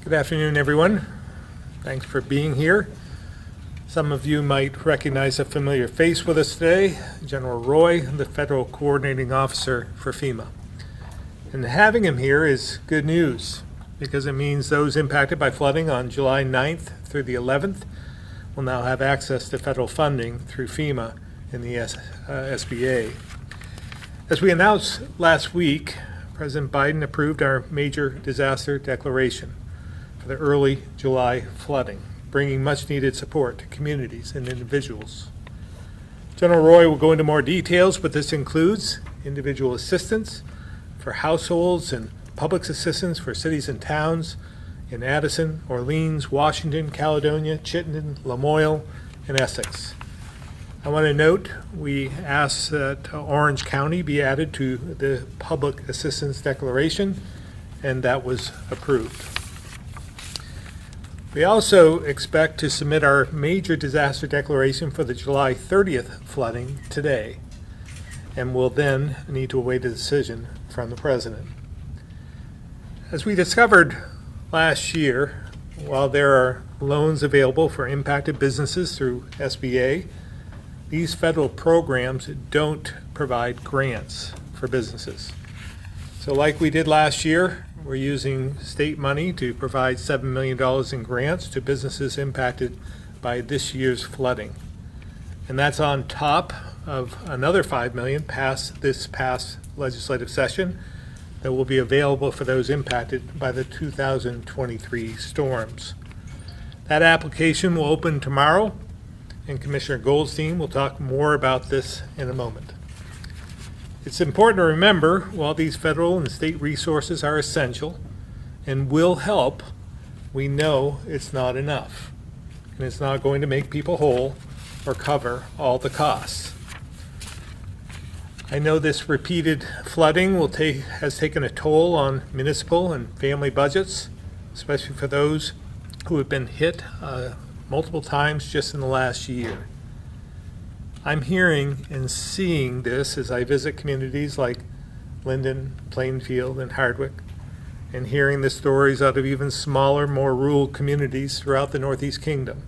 Good afternoon, everyone. Thanks for being here. Some of you might recognize a familiar face with us today, General Roy, the Federal Coordinating Officer for FEMA. And having him here is good news because it means those impacted by flooding on July 9th through the 11th will now have access to federal funding through FEMA and the SBA. As we announced last week, President Biden approved our major disaster declaration for the early July flooding, bringing much needed support to communities and individuals. General Roy will go into more details, but this includes individual assistance for households and public assistance for cities and towns in Addison, Orleans, Washington, Caledonia, Chittenden, Lamoille, and Essex. I want to note we asked that Orange County be added to the public assistance declaration, and that was approved. We also expect to submit our major disaster declaration for the July 30th flooding today, and will then need to await a decision from the President. As we discovered last year, while there are loans available for impacted businesses through SBA, these federal programs don't provide grants for businesses. So like we did last year, we're using state money to provide $7 million in grants to businesses impacted by this year's flooding. And that's on top of another $5 million passed this past legislative session that will be available for those impacted by the 2023 storms. That application will open tomorrow, and Commissioner Goldstein will talk more about this in a moment. It's important to remember, while these federal and state resources are essential and will help, we know it's not enough, and it's not going to make people whole or cover all the costs. I know this repeated flooding has taken a toll on municipal and family budgets, especially for those who have been hit multiple times just in the last year. I'm hearing and seeing this as I visit communities like Linden, Plainfield, and Hardwick, and hearing the stories out of even smaller, more rural communities throughout the Northeast Kingdom.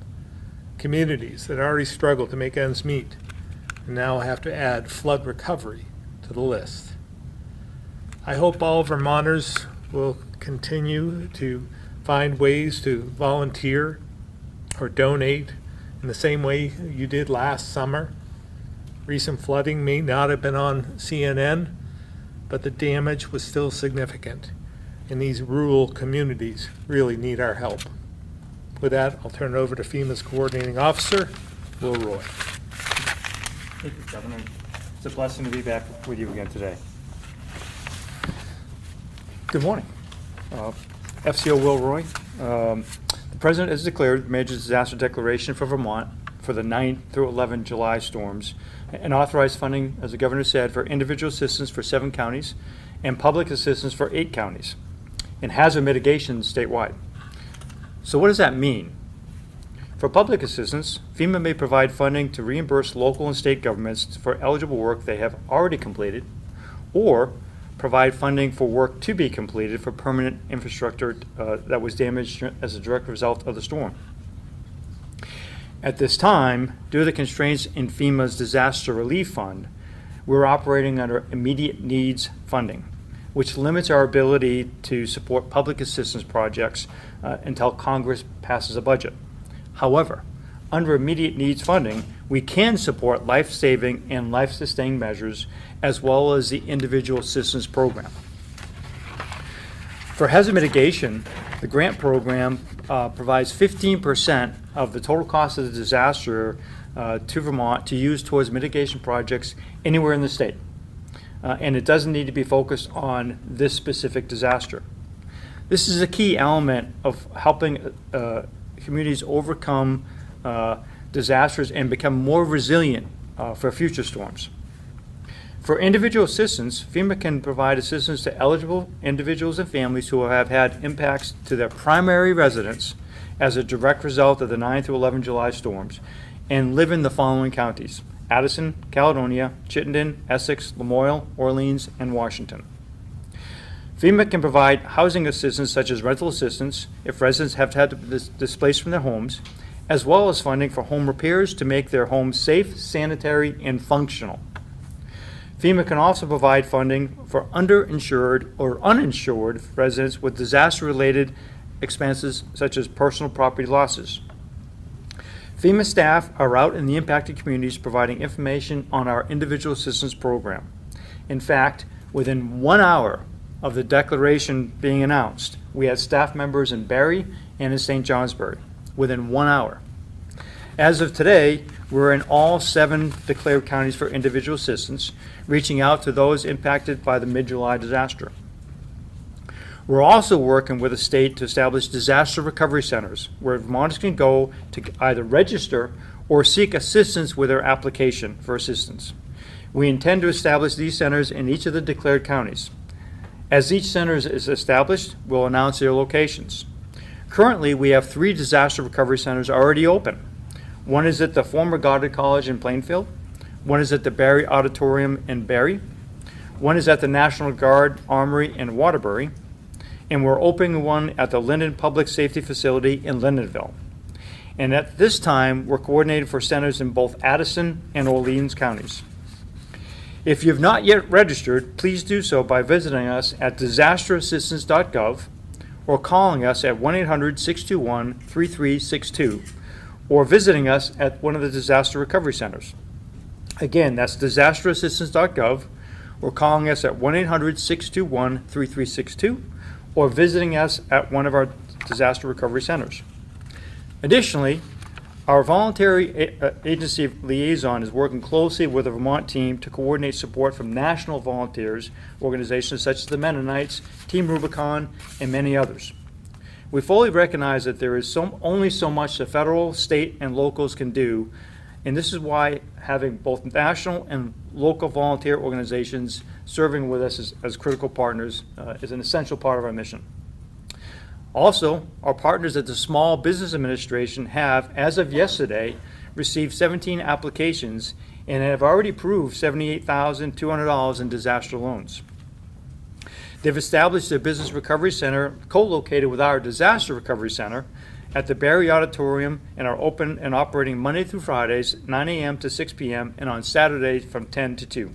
Communities that already struggle to make ends meet and now have to add flood recovery to the list. I hope all Vermonters will continue to find ways to volunteer or donate in the same way you did last summer. Recent flooding may not have been on CNN, but the damage was still significant, and these rural communities really need our help. With that, I'll turn it over to FEMA's coordinating officer, Will Roy. Thank you, Governor. It's a blessing to be back with you again today. Good morning. FCO Will Roy. The President has declared major disaster declaration for Vermont for the 9th through 11th July storms and authorized funding, as the Governor said, for individual assistance for 7 counties and public assistance for 8 counties and hazard mitigation statewide. So what does that mean? For public assistance, FEMA may provide funding to reimburse local and state governments for eligible work they have already completed, or provide funding for work to be completed for permanent infrastructure that was damaged as a direct result of the storm. At this time, due to the constraints in FEMA's Disaster Relief Fund, we're operating under immediate needs funding, which limits our ability to support public assistance projects until Congress passes a budget. However, under immediate needs funding, we can support life-saving and life-sustaining measures as well as the individual assistance program. For hazard mitigation, the grant program provides 15% of the total cost of the disaster to Vermont to use towards mitigation projects anywhere in the state. And it doesn't need to be focused on this specific disaster. This is a key element of helping communities overcome disasters and become more resilient for future storms. For individual assistance, FEMA can provide assistance to eligible individuals and families who have had impacts to their primary residence as a direct result of the 9 through 11 July storms and live in the following counties: Addison, Caledonia, Chittenden, Essex, Lamoille, Orleans, and Washington. FEMA can provide housing assistance such as rental assistance if residents have had to be displaced from their homes, as well as funding for home repairs to make their homes safe, sanitary, and functional. FEMA can also provide funding for underinsured or uninsured residents with disaster-related expenses such as personal property losses. FEMA staff are out in the impacted communities providing information on our individual assistance program. In fact, within 1 hour of the declaration being announced, we had staff members in Barry and in St. Johnsbury, within 1 hour. As of today, we're in all 7 declared counties for individual assistance, reaching out to those impacted by the mid-July disaster. We're also working with the state to establish disaster recovery centers where Vermonters can go to either register or seek assistance with their application for assistance. We intend to establish these centers in each of the declared counties. As each center is established, we'll announce their locations. Currently, we have 3 disaster recovery centers already open. One is at the former Goddard College in Plainfield. One is at the Barry Auditorium in Barry. One is at the National Guard Armory in Waterbury. And we're opening one at the Linden Public Safety Facility in Lindenville. And at this time, we're coordinating for centers in both Addison and Orleans counties. If you've not yet registered, please do so by visiting us at disasterassistance.gov or calling us at 1-800-621-3362 or visiting us at one of the disaster recovery centers. Again, that's disasterassistance.gov or calling us at 1-800-621-3362 or visiting us at one of our disaster recovery centers. Additionally, our voluntary agency liaison is working closely with the Vermont team to coordinate support from national volunteers organizations such as the Mennonites, Team Rubicon, and many others. We fully recognize that there is only so much the federal, state, and locals can do, and this is why having both national and local volunteer organizations serving with us as critical partners is an essential part of our mission. Also, our partners at the Small Business Administration have, as of yesterday, received 17 applications and have already approved $78,200 in disaster loans. They've established their Business Recovery Center, co-located with our Disaster Recovery Center, at the Barry Auditorium and are open and operating Monday through Fridays, 9 a.m. to 6 p.m., and on Saturdays from 10 to 2.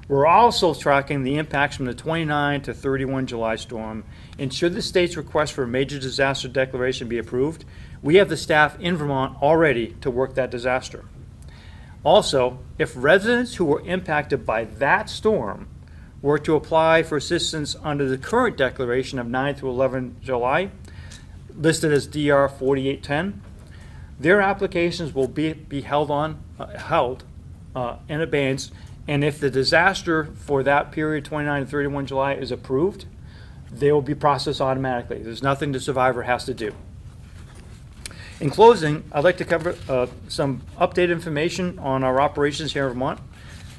We're also tracking the impacts from the 29 to 31 July storm, and should the state's request for a major disaster declaration be approved, we have the staff in Vermont already to work that disaster. Also, if residents who were impacted by that storm were to apply for assistance under the current declaration of 9 through 11 July, listed as DR 4810, their applications will be held in abeyance. And if the disaster for that period, 29 to 31 July, is approved, they will be processed automatically. There's nothing the survivor has to do. In closing, I'd like to cover some updated information on our operations here in Vermont.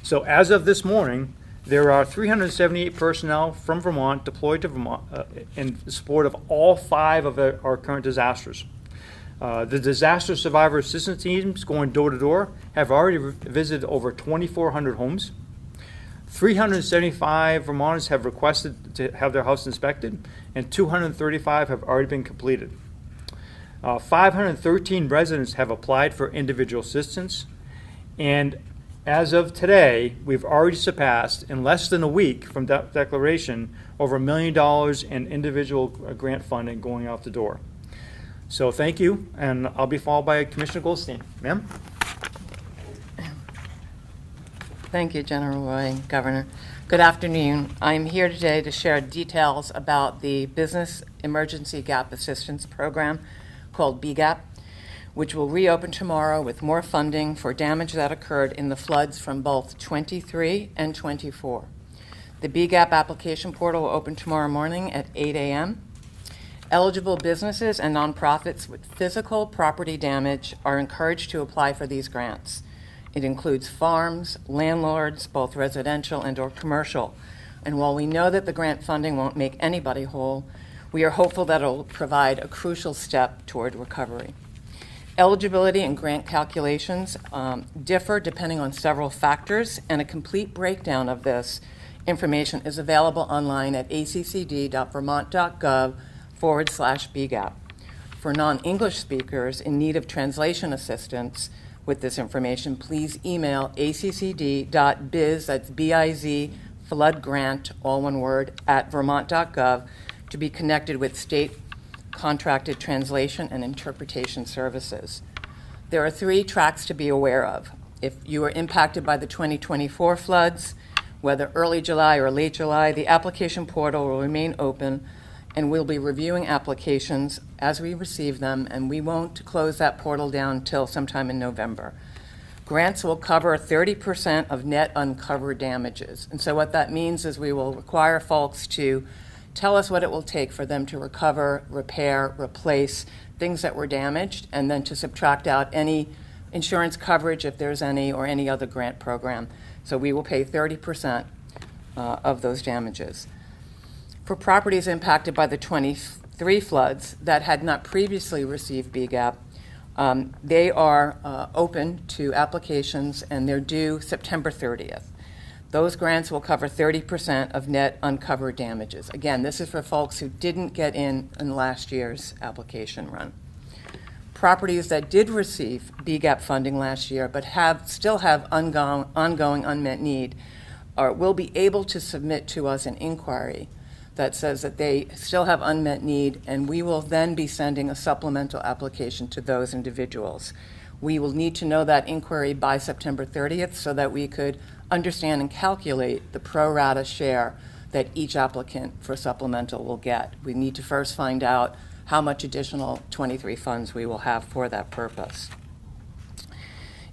So as of this morning, there are 378 personnel from Vermont deployed to Vermont in support of all 5 of our current disasters. The disaster survivor assistance teams going door to door have already visited over 2,400 homes. 375 Vermonters have requested to have their house inspected, and 235 have already been completed. 513 residents have applied for individual assistance, and as of today, we've already surpassed, in less than a week from declaration, over $1 million in individual grant funding going out the door. So thank you, and I'll be followed by Commissioner Goldstein. Ma'am? Thank you, General Roy, Governor. Good afternoon. I'm here today to share details about the Business Emergency Gap Assistance Program called BGAP, which will reopen tomorrow with more funding for damage that occurred in the floods from both 23 and 24. The BGAP application portal will open tomorrow morning at 8 a.m. Eligible businesses and nonprofits with physical property damage are encouraged to apply for these grants. It includes farms, landlords, both residential and or commercial. And while we know that the grant funding won't make anybody whole, we are hopeful that it will provide a crucial step toward recovery. Eligibility and grant calculations differ depending on several factors, and a complete breakdown of this information is available online at accd.vermont.gov/BGAP. For non-English speakers in need of translation assistance with this information, please email accd.biz, that's B-I-Z, flood grant, all one word, at vermont.gov to be connected with state contracted translation and interpretation services. There are 3 tracks to be aware of. If you are impacted by the 2024 floods, whether early July or late July, the application portal will remain open, and we'll be reviewing applications as we receive them, and we won't close that portal down until sometime in November. Grants will cover 30% of net uncovered damages. And so what that means is we will require folks to tell us what it will take for them to recover, repair, replace things that were damaged, and then to subtract out any insurance coverage, if there's any, or any other grant program. So we will pay 30% of those damages. For properties impacted by the 23 floods that had not previously received BGAP, they are open to applications, and they're due September 30th. Those grants will cover 30% of net uncovered damages. Again, this is for folks who didn't get in last year's application run. Properties that did receive BGAP funding last year but still have ongoing unmet need will be able to submit to us an inquiry that says that they still have unmet need, and we will then be sending a supplemental application to those individuals. We will need to know that inquiry by September 30th so that we could understand and calculate the pro rata share that each applicant for supplemental will get. We need to first find out how much additional 23 funds we will have for that purpose.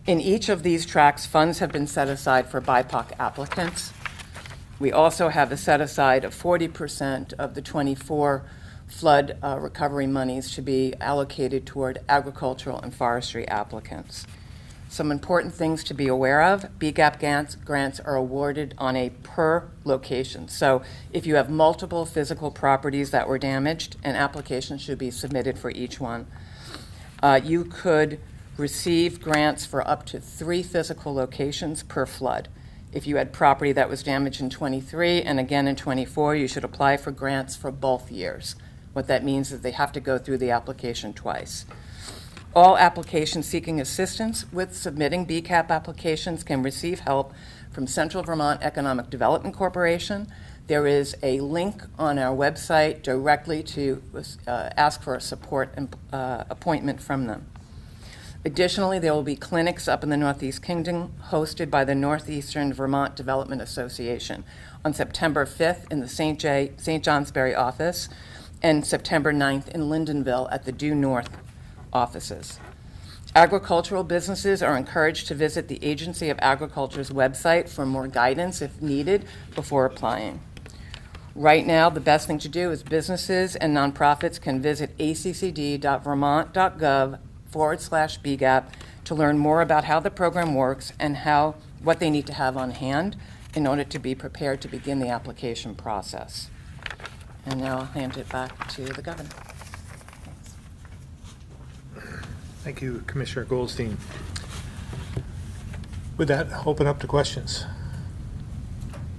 In each of these tracks, funds have been set aside for BIPOC applicants. We also have a set aside of 40% of the 24 flood recovery monies to be allocated toward agricultural and forestry applicants. Some important things to be aware of: BGAP grants are awarded on a per location. So if you have multiple physical properties that were damaged, an application should be submitted for each one. You could receive grants for up to 3 physical locations per flood. If you had property that was damaged in 23 and again in 24, you should apply for grants for both years. What that means is they have to go through the application twice. All applications seeking assistance with submitting BCAP applications can receive help from Central Vermont Economic Development Corporation. There is a link on our website directly to ask for a support appointment from them. Additionally, there will be clinics up in the Northeast Kingdom hosted by the Northeastern Vermont Development Association on September 5th in the St. Johnsbury office and September 9th in Lyndonville at the Due North offices. Agricultural businesses are encouraged to visit the Agency of Agriculture's website for more guidance if needed before applying. Right now, the best thing to do is businesses and nonprofits can visit accd.vermont.gov/BGAP to learn more about how the program works and what they need to have on hand in order to be prepared to begin the application process. And now I'll hand it back to the governor. Thank you, Commissioner Goldstein. With that, I'll open up to questions.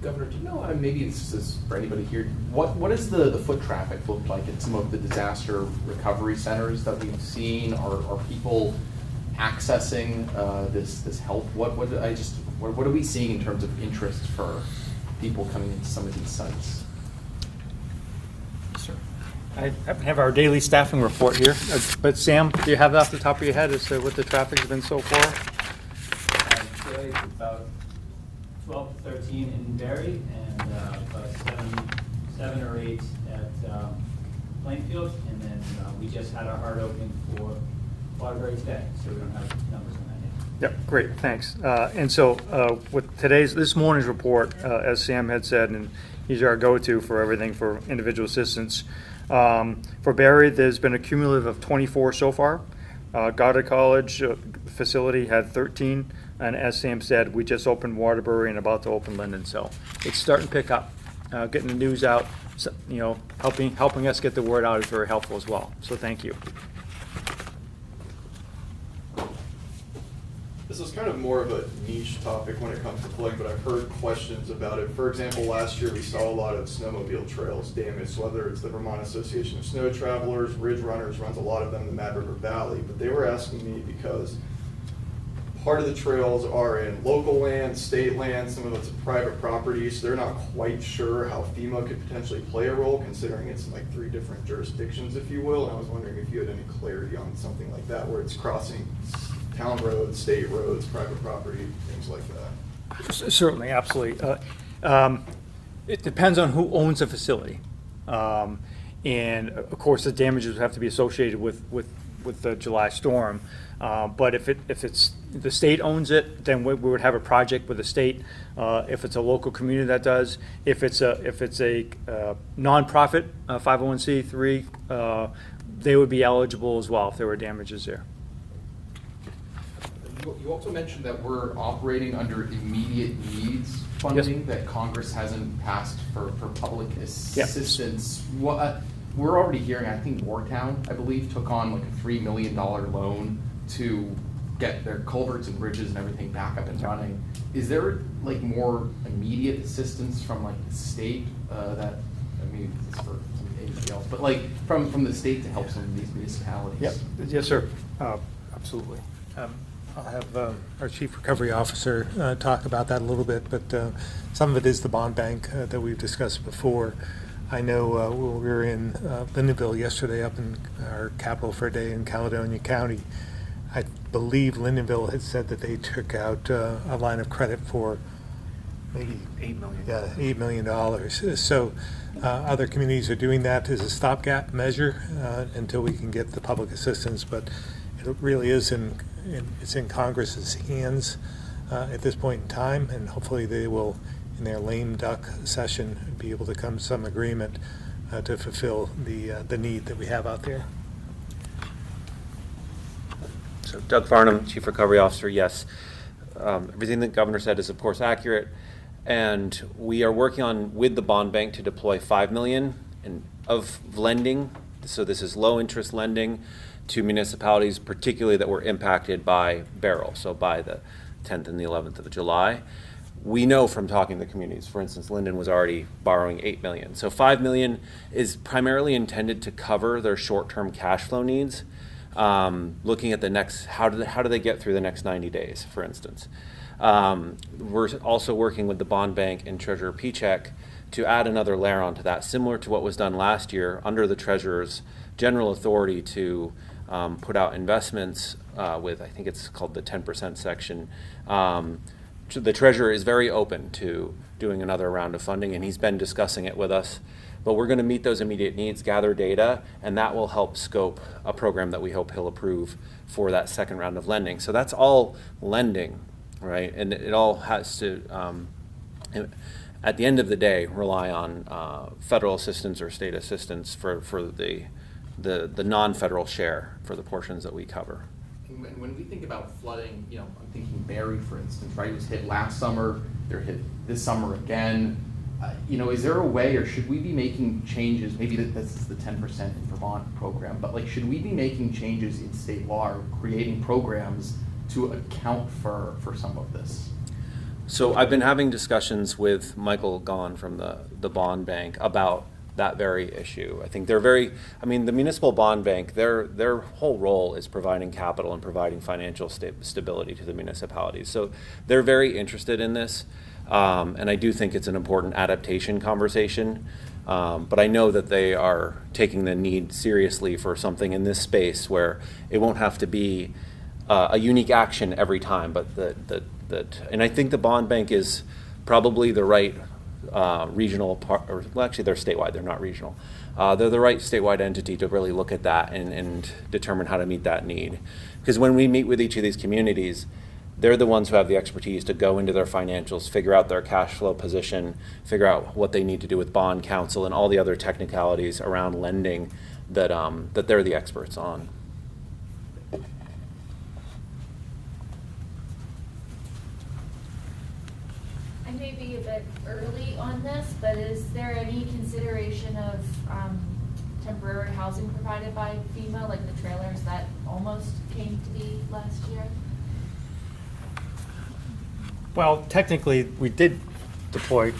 Governor, do you know, maybe this is for anybody here, what does the foot traffic look like at some of the disaster recovery centers that we've seen? Are people accessing this help? What are we seeing in terms of interest for people coming into some of these sites? Sir, I have our daily staffing report here, but Sam, do you have that off the top of your head as to what the traffic has been so far? Today it's about 12 to 13 in Barry and about 7 or 8 at Plainfield, and then we just had our hard opening for Waterbury today, so we don't have numbers on that yet. Yep, great, thanks. And so with this morning's report, as Sam had said, and he's our go-to for everything for individual assistance. For Barry, there's been a cumulative of 24 so far. Goddard College facility had 13, and as Sam said, we just opened Waterbury and about to open Linden, so it's starting to pick up. Getting the news out, helping us get the word out is very helpful as well. So thank you. This is kind of more of a niche topic when it comes to flooding, but I've heard questions about it. For example, last year we saw a lot of snowmobile trails damaged, whether it's the Vermont Association of Snow Travelers, Ridge Runners runs a lot of them in the Mad River Valley, but they were asking me because part of the trails are in local land, state land, some of it's private property, so they're not quite sure how FEMA could potentially play a role, considering it's like 3 different jurisdictions, if you will. And I was wondering if you had any clarity on something like that, where it's crossing town roads, state roads, private property, things like that. Certainly, absolutely. It depends on who owns the facility. And of course, the damages have to be associated with the July storm. But if it's the state owns it, then we would have a project with the state. If it's a local community that does, if it's a nonprofit 501c3, they would be eligible as well if there were damages there. You also mentioned that we're operating under immediate needs funding that Congress hasn't passed for public assistance. What, we're already hearing, I think Wartown, I believe, took on like a $3 million loan to get their culverts and bridges and everything back up and running. Is there like more immediate assistance from like the state that, I mean, it's for somebody else, but like from the state to help some of these municipalities? Yep. Yes, sir. Absolutely. I'll have our Chief Recovery Officer talk about that a little bit, but some of it is the bond bank that we've discussed before. I know when we were in Lyndonville yesterday, up in our capital for a day in Caledonia County, I believe Lyndonville had said that they took out a line of credit for maybe $8 million. Yeah, $8 million. So other communities are doing that as a stopgap measure until we can get the public assistance, but it really is it's in Congress's hands at this point in time, and hopefully they will, in their lame duck session, be able to come to some agreement to fulfill the need that we have out there. So Doug Farnham, Chief Recovery Officer, yes. Everything the governor said is of course accurate, and we are working on with the bond bank to deploy $5 million of lending. So this is low interest lending to municipalities, particularly that were impacted by Beryl, so by the 10th and the 11th of July. We know from talking to communities, for instance, Linden was already borrowing $8 million. So $5 million is primarily intended to cover their short-term cash flow needs, looking at the next, how do they get through the next 90 days, for instance. We're also working with the bond bank and Treasurer Pichek to add another layer onto that, similar to what was done last year under the Treasurer's general authority to put out investments with, I think it's called the 10% section. The Treasurer is very open to doing another round of funding, and he's been discussing it with us. But we're going to meet those immediate needs, gather data, and that will help scope a program that we hope he'll approve for that second round of lending. So that's all lending, right? And it all has to, at the end of the day, rely on federal assistance or state assistance for the non-federal share for the portions that we cover. And when we think about flooding, I'm thinking Barry, for instance, right? It was hit last summer, they're hit this summer again. Is there a way, or should we be making changes? Maybe this is the 10% in Vermont program, but like, should we be making changes in state law or creating programs to account for some of this? So I've been having discussions with Michael Gahn from the bond bank about that very issue. I think the municipal bond bank, their whole role is providing capital and providing financial stability to the municipalities. So they're very interested in this. And I do think it's an important adaptation conversation, but I know that they are taking the need seriously for something in this space where it won't have to be a unique action every time, but and I think the bond bank is probably the right regional part, or well, actually they're statewide, they're not regional. They're the right statewide entity to really look at that and determine how to meet that need. Because when we meet with each of these communities, they're the ones who have the expertise to go into their financials, figure out their cash flow position, figure out what they need to do with bond counsel and all the other technicalities around lending that they're the experts on. I may be a bit early on this, but is there any consideration of temporary housing provided by FEMA, like the trailers that almost came to be last year? Well, technically, we did deploy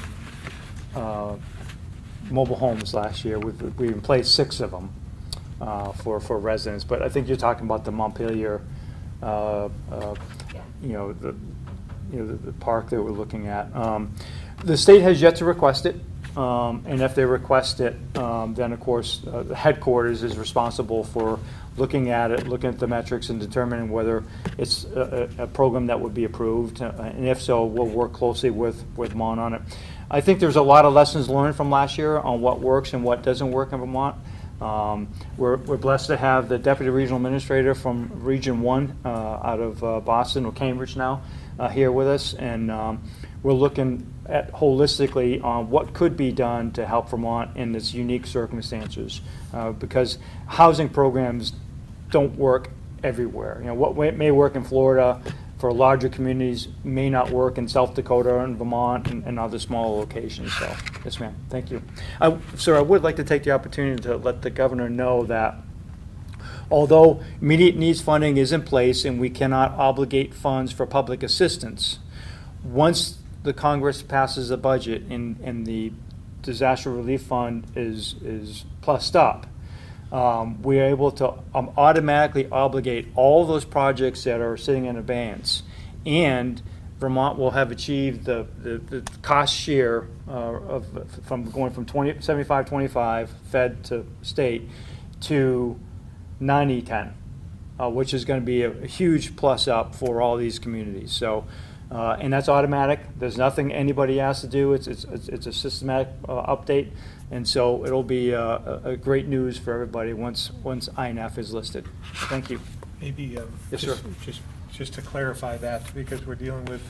mobile homes last year. We replaced 6 of them for residents. But I think you're talking about the Montpelier, the park that we're looking at. The state has yet to request it. And if they request it, then of course the headquarters is responsible for looking at it, looking at the metrics, and determining whether it's a program that would be approved. And if so, we'll work closely with Vermont on it. I think there's a lot of lessons learned from last year on what works and what doesn't work in Vermont. We're blessed to have the Deputy Regional Administrator from Region 1 out of Boston or Cambridge now here with us, and we're looking at holistically on what could be done to help Vermont in its unique circumstances, because housing programs don't work everywhere. What may work in Florida for larger communities may not work in South Dakota and Vermont and other small locations. So, yes, ma'am. Thank you. Sir, I would like to take the opportunity to let the governor know that although immediate needs funding is in place and we cannot obligate funds for public assistance, once the Congress passes a budget and the disaster relief fund is plussed up, we are able to automatically obligate all those projects that are sitting in abeyance, and Vermont will have achieved the cost share from going from 75-25 Fed to state to 90-10, which is going to be a huge plus up for all these communities. So. And that's automatic. There's nothing anybody has to do. It's a systematic update, and so it'll be a great news for everybody once INF is listed. Thank you. Maybe Yes, sir. just to clarify that, because we're dealing with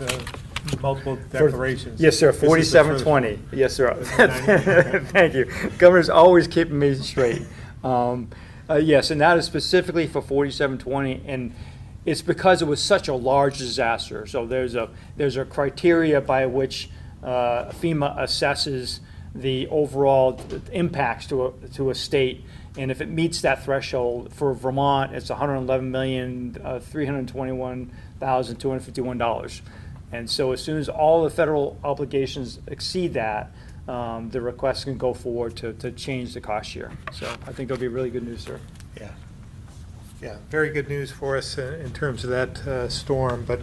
multiple declarations. Yes, sir. This is the first 4720. one. Yes, sir. Okay. Thank you. Governor's always keeping me straight. Yes, and that is specifically for 4720, and it's because it was such a large disaster. So there's a criteria by which FEMA assesses the overall impacts to a state, and if it meets that threshold for Vermont, it's $111,321,251. And so as soon as all the federal obligations exceed that, the request can go forward to change the cost share. So I think it'll be really good news, sir. Yeah. Yeah, very good news for us in terms of that storm, but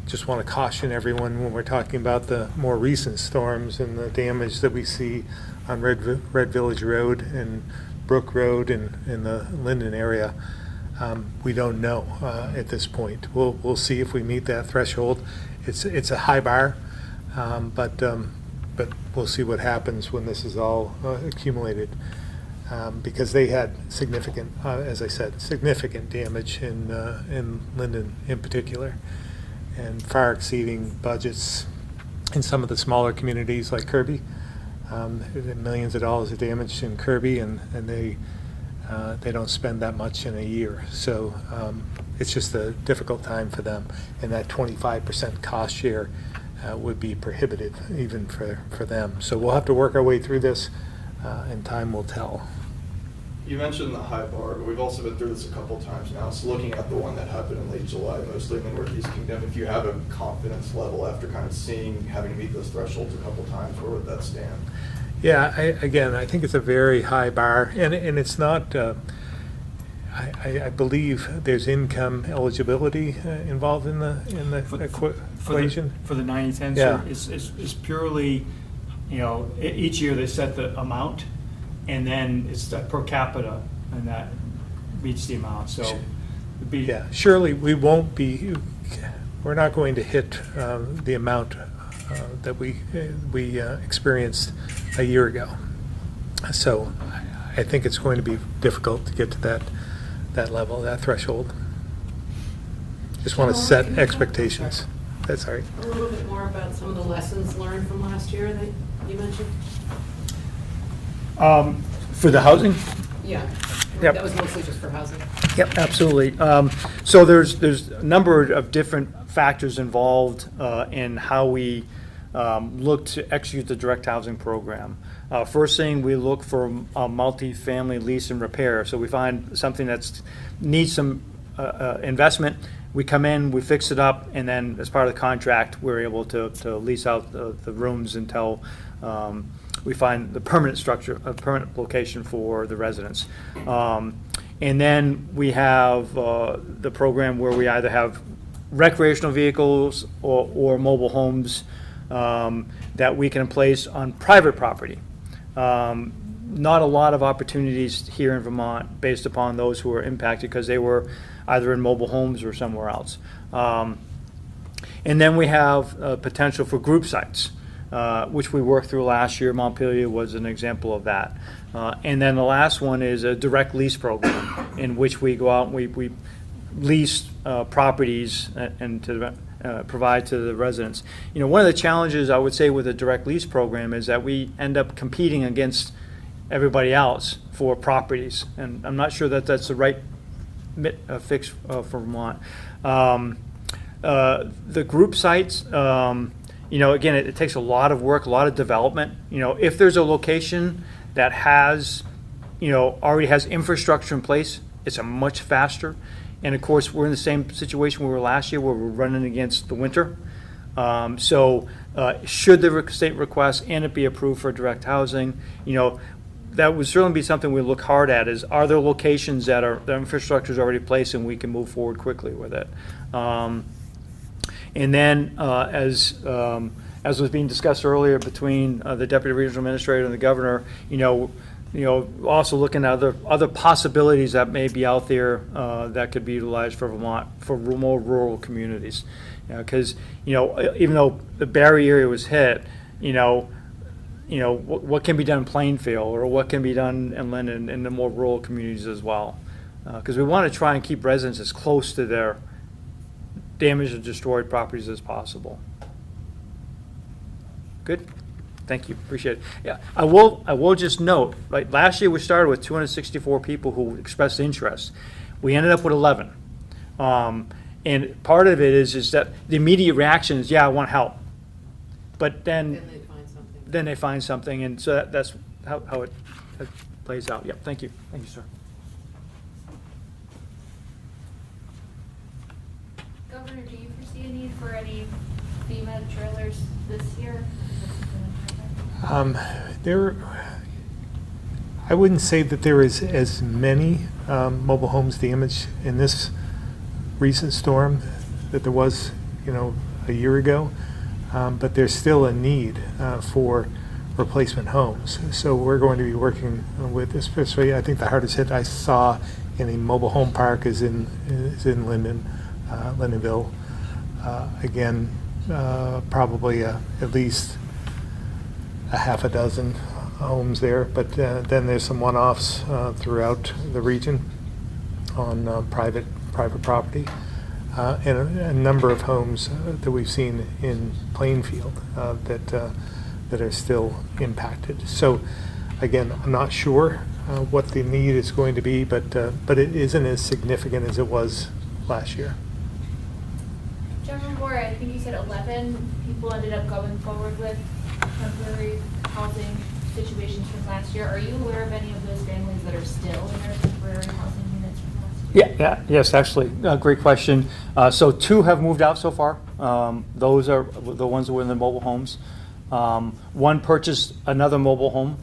just want to caution everyone when we're talking about the more recent storms and the damage that we see on Red Village Road and Brook Road and in the Linden area. We don't know at this point. We'll see if we meet that threshold. It's a high bar, but we'll see what happens when this is all accumulated. Because they had significant, as I said, significant damage in Linden in particular, and far exceeding budgets in some of the smaller communities like Kirby. Millions of dollars of damage in Kirby, and they don't spend that much in a year. So it's just a difficult time for them, and that 25% cost share would be prohibitive even for them. So we'll have to work our way through this, and time will tell. You mentioned the high bar, but we've also been through this a couple times now. So looking at the one that happened in late July, mostly in the Northeast Kingdom, if you have a confidence level after kind of having to meet those thresholds a couple times, where would that stand? Yeah, I think it's a very high bar, and it's not. I believe there's income eligibility involved in the equation. For the 90-10, Yeah. sir, it's purely, each year they set the amount, and then it's that per capita, and that meets the amount. So, it'd be, Yeah, surely we're not going to hit the amount that we experienced a year ago. So I think it's going to be difficult to get to that level, that threshold. Just want to set expectations. That's all right. A little bit more about some of the lessons learned from last year that you mentioned? for the housing. Yeah. Yep. That was mostly just for housing. Yep, absolutely. So there's a number of different factors involved in how we look to execute the direct housing program. First thing, we look for a multi-family lease and repair. So we find something that needs some investment. we come in, we fix it up, and then as part of the contract, we're able to lease out the rooms until we find the permanent structure, a permanent location for the residents. And then we have the program where we either have recreational vehicles or mobile homes that we can place on private property. Not a lot of opportunities here in Vermont based upon those who were impacted because they were either in mobile homes or somewhere else. And then we have potential for group sites, which we worked through last year. Montpelier was an example of that. And then the last one is a direct lease program in which we go out and we lease properties and to provide to the residents. You know, one of the challenges I would say with a direct lease program is that we end up competing against everybody else for properties, and I'm not sure that that's the right fix for Vermont. The group sites, you know, again, it takes a lot of work, a lot of development. You know, if there's a location that has, you know, already has infrastructure in place, it's a much faster. And of course, we're in the same situation we were last year where we're running against the winter. Should the state request and it be approved for direct housing, you know, that would certainly be something we look hard at is, are there locations that the infrastructure is already placed and we can move forward quickly with it? And then as was being discussed earlier between the Deputy Regional Administrator and the Governor, you know, also looking at other possibilities that may be out there that could be utilized for Vermont for more rural communities. Because, you know, even though the Barry area was hit, what can be done in Plainfield or what can be done in Linden in the more rural communities as well. Because we want to try and keep residents as close to their damaged or destroyed properties as possible. Good? Thank you, appreciate it. Yeah, I will just note, like last year we started with 264 people who expressed interest. We ended up with 11. And part of it is that the immediate reaction is, yeah, I want help. But then they find something, and so that's how it plays out. Yep, thank you. Thank you, sir. Governor, do you foresee a need for any FEMA trailers this year? I wouldn't say that there is as many mobile homes damaged in this recent storm that there was, you know, a year ago, but there's still a need for replacement homes. So we're going to be working with, especially, I think the hardest hit I saw in a mobile home park is in Lindenville. Again, probably at least a half a dozen homes there, but then there's some one-offs throughout the region on private property, and a number of homes that we've seen in Plainfield that are still impacted. So again, I'm not sure what the need is going to be, but it isn't as significant as it was last year. General Moore, I think you said 11 people ended up going forward with temporary housing situations from last year. Are you aware of any of those families that are still in their temporary housing units from last year? Yes, actually, great question. So 2 have moved out so far. Those are the ones that were in the mobile homes. One purchased another mobile home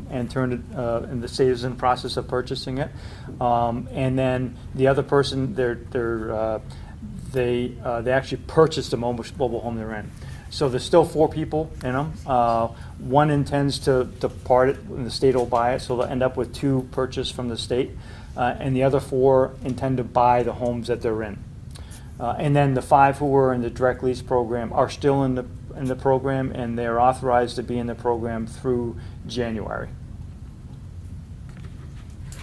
and turned it, and the state is in the process of purchasing it. And then the other person, they actually purchased the mobile home they're in. So there's still 4 people in them. One intends to part it, and the state will buy it, so they'll end up with 2 purchased from the state. And the other 4 intend to buy the homes that they're in. And then the 5 who were in the direct lease program are still in the program, and they're authorized to be in the program through January.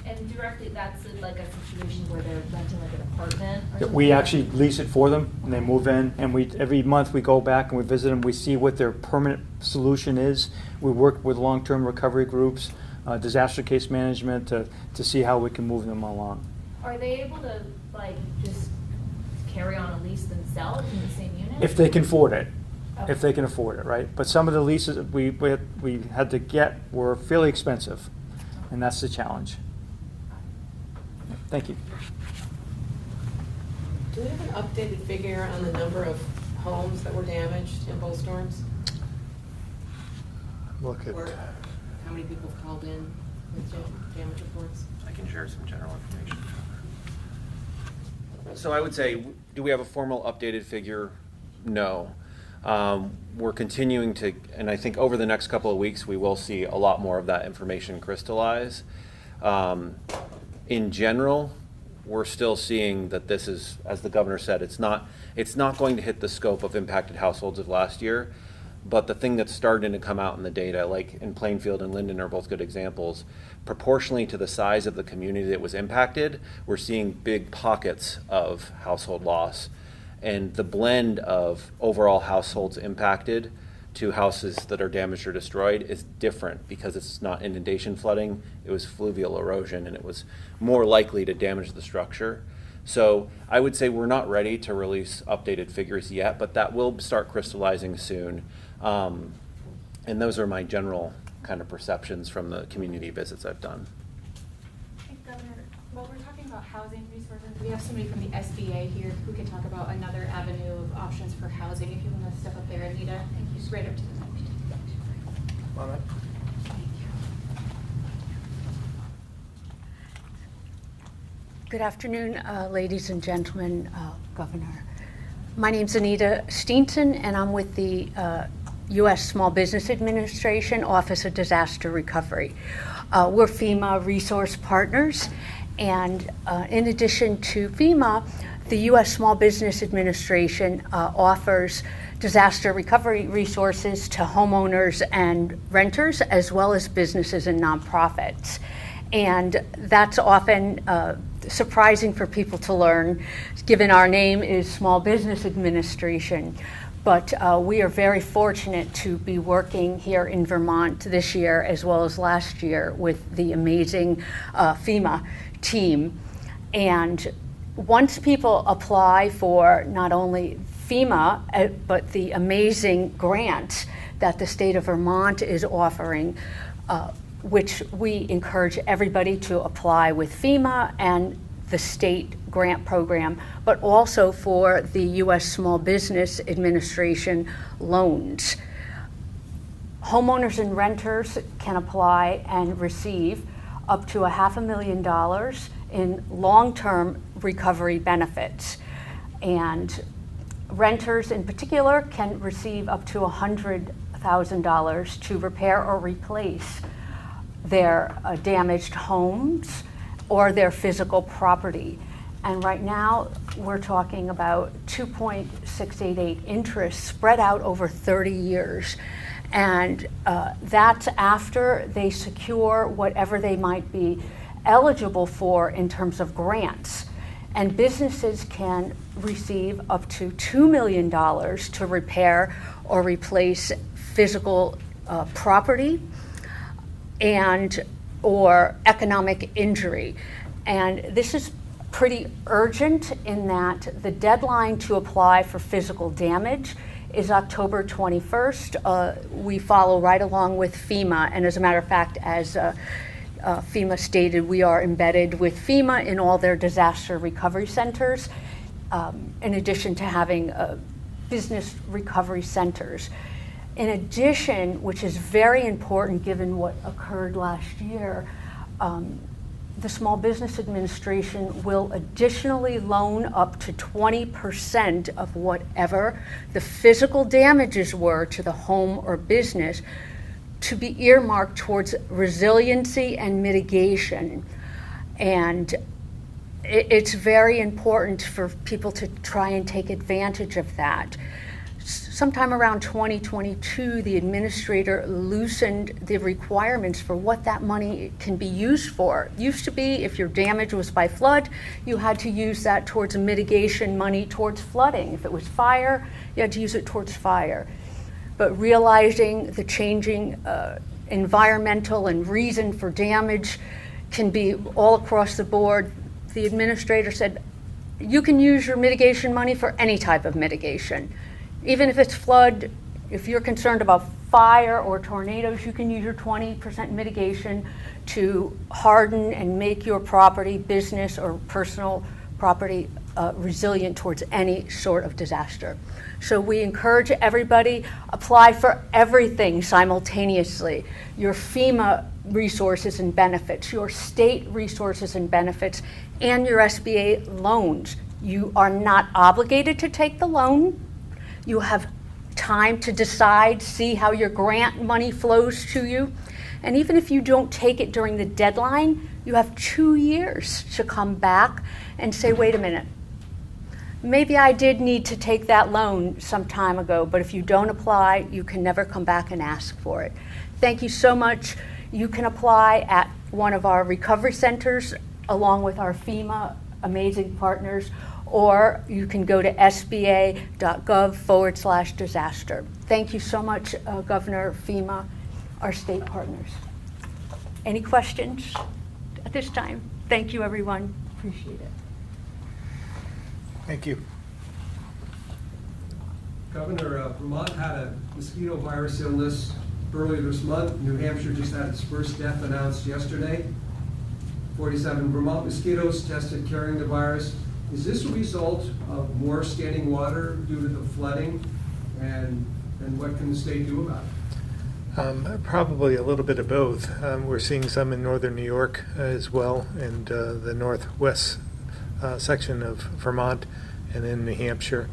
And directly, that's like a situation where they're renting like an apartment or something? We actually lease it for them, and they move in, and every month we go back and we visit them. We see what their permanent solution is. We work with long-term recovery groups, disaster case management to see how we can move them along. Are they able to like just carry on a lease themselves in the same unit? If they can afford it. Okay. If they can afford it, right? But some of the leases we had to get were fairly expensive, and that's the challenge. Thank you. Do we have an updated figure on the number of homes that were damaged in both storms? Look at, Or how many people have called in with damage reports? I can share some general information. So I would say, do we have a formal updated figure? No. We're continuing to, and I think over the next couple of weeks, we will see a lot more of that information crystallize. In general, we're still seeing that this is, as the governor said, it's not going to hit the scope of impacted households of last year. But the thing that's starting to come out in the data, like in Plainfield and Linden are both good examples, proportionally to the size of the community that was impacted, we're seeing big pockets of household loss. And the blend of overall households impacted to houses that are damaged or destroyed is different because it's not inundation flooding, it was fluvial erosion, and it was more likely to damage the structure. So I would say we're not ready to release updated figures yet, but that will start crystallizing soon. And those are my general kind of perceptions from the community visits I've done. Hey, Governor, while we're talking about housing resources, we have somebody from the SBA here who can talk about another avenue of options for housing. If you want to step up there, Anita, thank you. Just right up to the mic. all right. Good afternoon, ladies and gentlemen, Governor. My name's Anita Steenson, and I'm with the U.S. Small Business Administration Office of Disaster Recovery. We're FEMA resource partners, and in addition to FEMA, the U.S. Small Business Administration offers disaster recovery resources to homeowners and renters, as well as businesses and nonprofits. And that's often surprising for people to learn, given our name is Small Business Administration. But we are very fortunate to be working here in Vermont this year, as well as last year, with the amazing FEMA team. And once people apply for not only FEMA, but the amazing grants that the state of Vermont is offering, which we encourage everybody to apply with FEMA and the state grant program, but also for the U.S. Small Business Administration loans. Homeowners and renters can apply and receive up to $500,000 in long-term recovery benefits. And renters in particular can receive up to $100,000 to repair or replace their damaged homes or their physical property. And right now, we're talking about 2.688 interest spread out over 30 years. And that's after they secure whatever they might be eligible for in terms of grants. And businesses can receive up to $2 million to repair or replace physical property and or economic injury. And this is pretty urgent in that the deadline to apply for physical damage is October 21st. We follow right along with FEMA, and as a matter of fact, as FEMA stated, we are embedded with FEMA in all their disaster recovery centers, in addition to having business recovery centers. In addition, which is very important given what occurred last year, the Small Business Administration will additionally loan up to 20% of whatever the physical damages were to the home or business to be earmarked towards resiliency and mitigation. And it's very important for people to try and take advantage of that. Sometime around 2022, the administrator loosened the requirements for what that money can be used for. It used to be if your damage was by flood, you had to use that towards mitigation money towards flooding. If it was fire, you had to use it towards fire. But realizing the changing environmental and reason for damage can be all across the board, the administrator said, you can use your mitigation money for any type of mitigation. Even if it's flood, if you're concerned about fire or tornadoes, you can use your 20% mitigation to harden and make your property, business or personal property, resilient towards any sort of disaster. So we encourage everybody, apply for everything simultaneously. Your FEMA resources and benefits, your state resources and benefits, and your SBA loans. You are not obligated to take the loan. You have time to decide, see how your grant money flows to you. And even if you don't take it during the deadline, you have 2 years to come back and say, wait a minute, maybe I did need to take that loan some time ago, but if you don't apply, you can never come back and ask for it. Thank you so much. You can apply at one of our recovery centers along with our FEMA amazing partners, or you can go to sba.gov/disaster. Thank you so much, Governor, FEMA, our state partners. Any questions at this time? Thank you, everyone. Appreciate it. Thank you. Governor, Vermont had a mosquito virus illness earlier this month. New Hampshire just had its first death announced yesterday. 47 Vermont mosquitoes tested carrying the virus. Is this a result of more standing water due to the flooding? And what can the state do about it? Probably a little bit of both. We're seeing some in northern New York as well, and the northwest section of Vermont and in New Hampshire.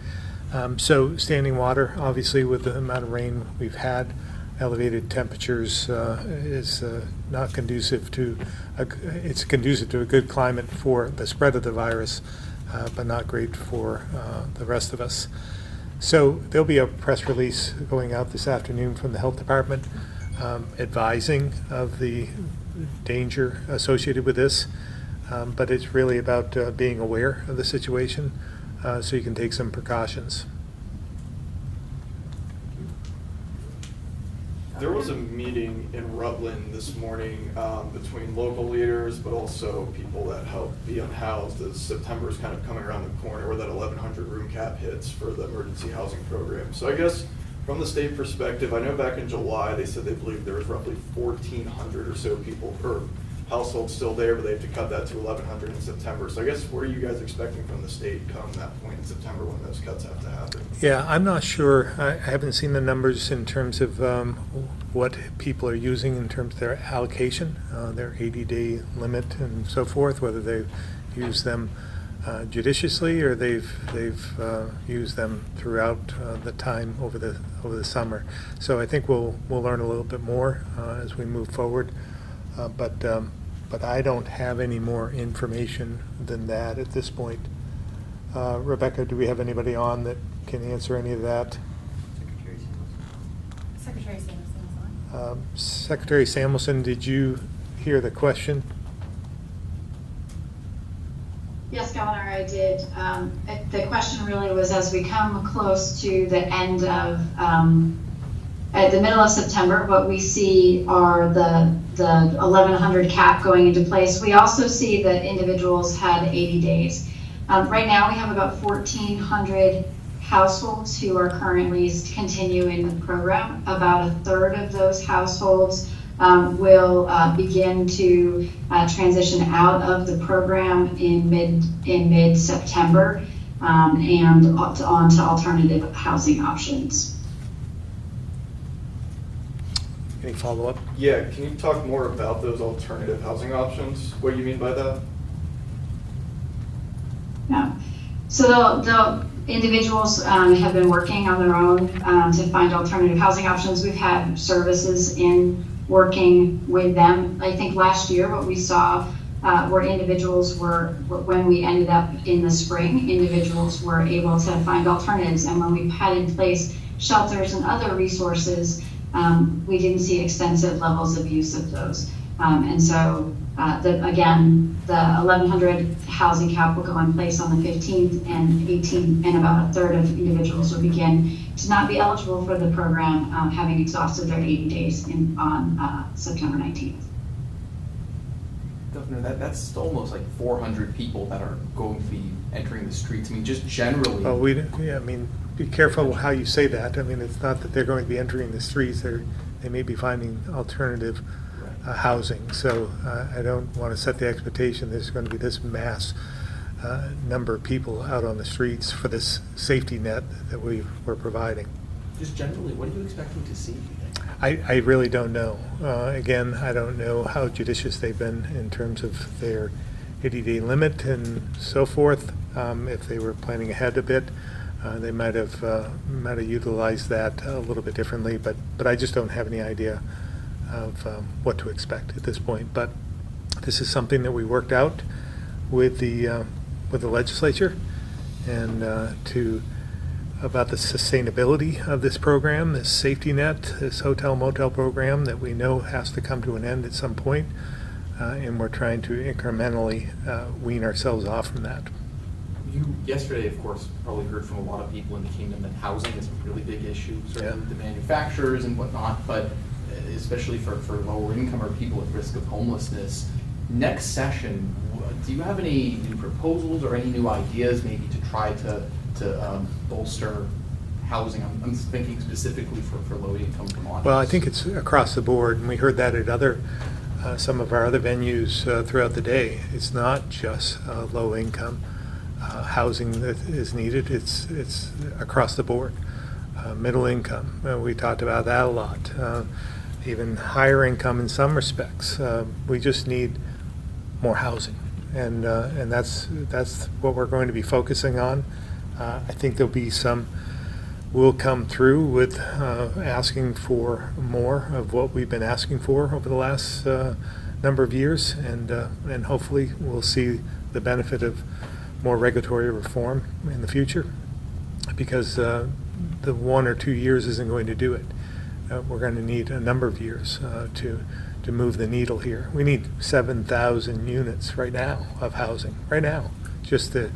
So standing water, obviously with the amount of rain we've had, elevated temperatures is not conducive to, it's conducive to a good climate for the spread of the virus, but not great for the rest of us. So there'll be a press release going out this afternoon from the health department advising of the danger associated with this, but it's really about being aware of the situation so you can take some precautions. There was a meeting in Rutland this morning between local leaders, but also people that help be unhoused, as September is kind of coming around the corner where that 1,100 room cap hits for the emergency housing program. So I guess from the state perspective, I know back in July they said they believed there was roughly 1,400 or so people per household still there, but they have to cut that to 1,100 in September. So I guess what are you guys expecting from the state come that point in September when those cuts have to happen? Yeah, I'm not sure. I haven't seen the numbers in terms of what people are using in terms of their allocation, their 80-day limit and so forth, whether they've used them judiciously or they've used them throughout the time over the summer. So I think we'll learn a little bit more as we move forward. But I don't have any more information than that at this point. Rebecca, do we have anybody on that can answer any of that? Secretary Samuelson is on. Secretary Samuelson, did you hear the question? Yes, Governor, I did. The question really was, as we come close to the end of, at the middle of September, what we see are the 1,100 cap going into place. We also see that individuals had 80 days. Right now we have about 1,400 households who are currently continuing the program. About a third of those households will begin to transition out of the program in mid-September and on to alternative housing options. Any follow-up? Yeah, can you talk more about those alternative housing options? What do you mean by that? Yeah. So the individuals have been working on their own to find alternative housing options. We've had services in working with them. I think last year what we saw were individuals were, when we ended up in the spring, individuals were able to find alternatives. And when we had in place shelters and other resources, we didn't see extensive levels of use of those. And so, again, the 1,100 housing cap will go in place on the 15th and about a third of individuals will begin to not be eligible for the program, having exhausted their 80 days on September 19th. Governor, that's almost like 400 people that are going to be entering the streets. I mean, just generally. Well, be careful how you say that. I mean, it's not that they're going to be entering the streets. They may be finding alternative housing. So I don't want to set the expectation there's going to be this mass number of people out on the streets for this safety net that we're providing. Just generally, what are you expecting to see, do you think? I really don't know. Again, I don't know how judicious they've been in terms of their 80-day limit and so forth. If they were planning ahead a bit, they might have utilized that a little bit differently. But I just don't have any idea of what to expect at this point. But this is something that we worked out with the legislature, and about the sustainability of this program, this safety net, this hotel motel program that we know has to come to an end at some point, and we're trying to incrementally wean ourselves off from that. You yesterday, of course, probably heard from a lot of people in the kingdom that housing is a really big issue, certainly with the manufacturers and whatnot, but especially for lower income or people at risk of homelessness. Next session, do you have any new proposals or any new ideas maybe to try to bolster housing? I'm thinking specifically for low-income Vermonters. Well, I think it's across the board, and we heard that at some of our other venues throughout the day. It's not just low-income housing that is needed. It's across the board. Middle income, we talked about that a lot. Even higher income in some respects. We just need more housing, and that's what we're going to be focusing on. I think there'll be we'll come through with asking for more of what we've been asking for over the last number of years, and hopefully we'll see the benefit of more regulatory reform in the future, because the 1 or 2 years isn't going to do it. We're going to need a number of years to move the needle here. We need 7,000 units right now of housing, right now, just to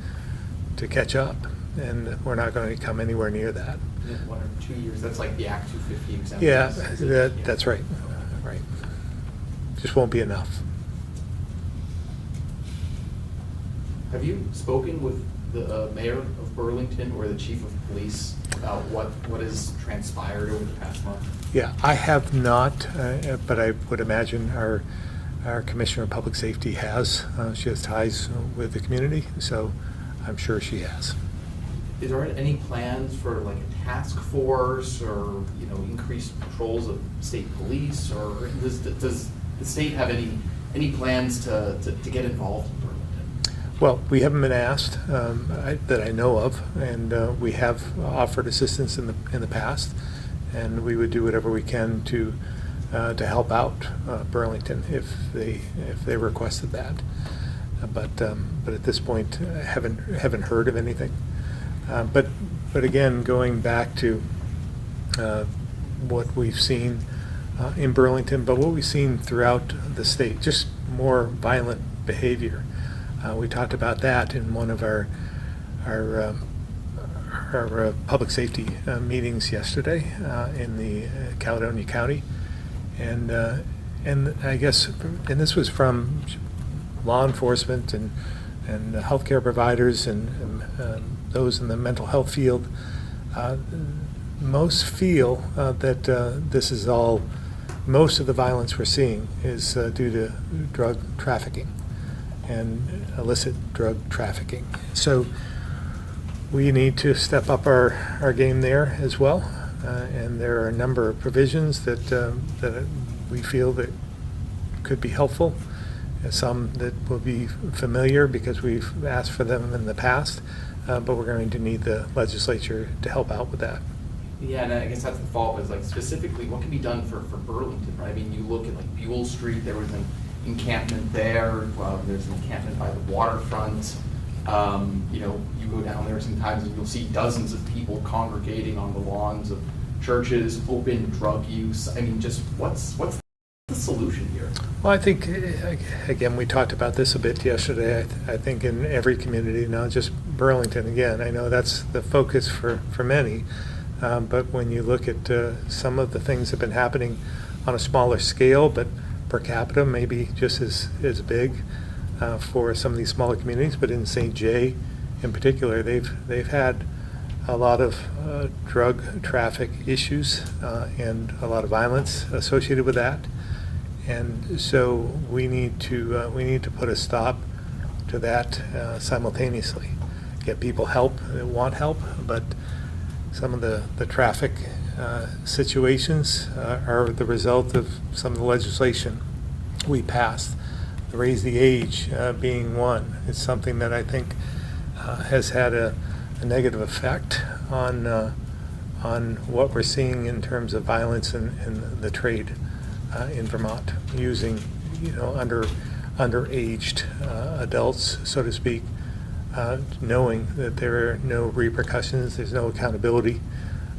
catch up, and we're not going to come anywhere near that. 1 or 2 years, that's like the Act 250 exemption. Yeah, that's right. Right. Just won't be enough. Have you spoken with the mayor of Burlington or the chief of police about what has transpired over the past month? Yeah, I have not, but I would imagine our Commissioner of Public Safety has. She has ties with the community, so I'm sure she has. Is there any plans for like a task force or increased patrols of state police, or does the state have any plans to get involved in Burlington? Well, we haven't been asked that I know of, and we have offered assistance in the past, and we would do whatever we can to help out Burlington if they requested that. But at this point, I haven't heard of anything. But again, going back to what we've seen in Burlington, but what we've seen throughout the state, just more violent behavior. We talked about that in one of our public safety meetings yesterday in the Caledonia County, and I guess, and this was from law enforcement and healthcare providers and those in the mental health field. Most feel that this is all, most of the violence we're seeing is due to drug trafficking and illicit drug trafficking. So we need to step up our game there as well, and there are a number of provisions that we feel that could be helpful, some that will be familiar because we've asked for them in the past, but we're going to need the legislature to help out with that. Yeah, and I guess that's the follow-up, is like specifically what can be done for Burlington, right? I mean, you look at like Buell Street, there was an encampment there, there's an encampment by the waterfront. You go down there sometimes and you'll see dozens of people congregating on the lawns of churches, open drug use. I mean, just what's the solution here? Well, I think, again, we talked about this a bit yesterday. I think in every community, not just Burlington, again, I know that's the focus for many, but when you look at some of the things that have been happening on a smaller scale, but per capita maybe just as big for some of these smaller communities, but in St. Jay in particular, they've had a lot of drug traffic issues and a lot of violence associated with that. And so we need to put a stop to that simultaneously. Get people help that want help, but some of the traffic situations are the result of some of the legislation we passed. Raise the age being one. It's something that I think has had a negative effect on what we're seeing in terms of violence in the trade in Vermont, using underaged adults, so to speak, knowing that there are no repercussions, there's no accountability,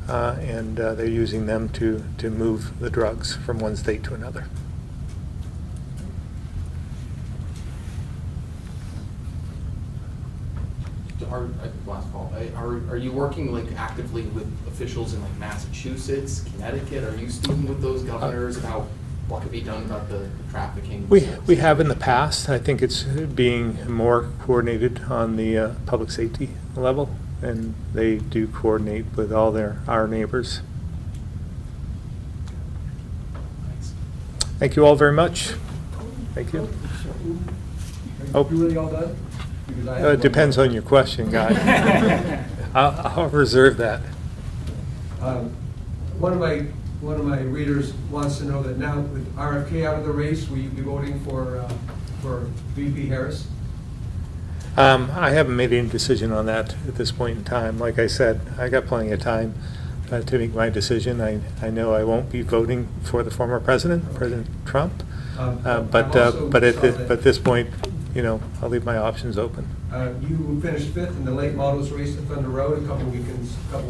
and they're using them to move the drugs from one state to another. Last call. Are you working like actively with officials in like Massachusetts, Connecticut? Are you speaking with those governors about what could be done about the trafficking? We have in the past. I think it's being more coordinated on the public safety level, and they do coordinate with all our neighbors. Thanks. Thank you all very much. Thank you. Are you really all done? Because I have It depends on your question, Guy. I'll reserve that. One of my readers wants to know that now with RFK out of the race, will you be voting for VP Harris? I haven't made any decision on that at this point in time. Like I said, I got plenty of time to make my decision. I know I won't be voting for the former president, President Trump, but at this point, I'll leave my options open. You finished fifth in the late models race at Thunder Road a couple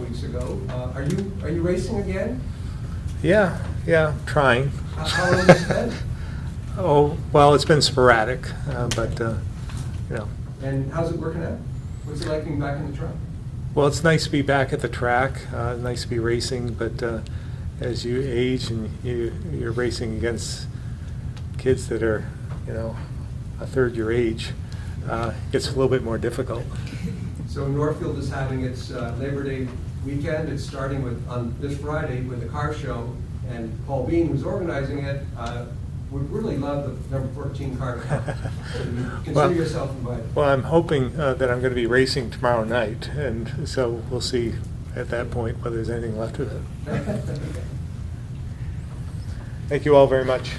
weeks ago. Are you racing again? Yeah, trying. How long has it been? Oh, well, it's been sporadic, but And how's it working out? What's it like being back in the truck? Well, it's nice to be back at the track, nice to be racing, but as you age and you're racing against kids that are, a third your age, it gets a little bit more difficult. So Northfield is having its Labor Day weekend. It's starting on this Friday with a car show, and Paul Bean, who's organizing it, would really love the number 14 car. Consider yourself invited. Well, I'm hoping that I'm going to be racing tomorrow night, and so we'll see at that point whether there's anything left of it. Thank you all very much.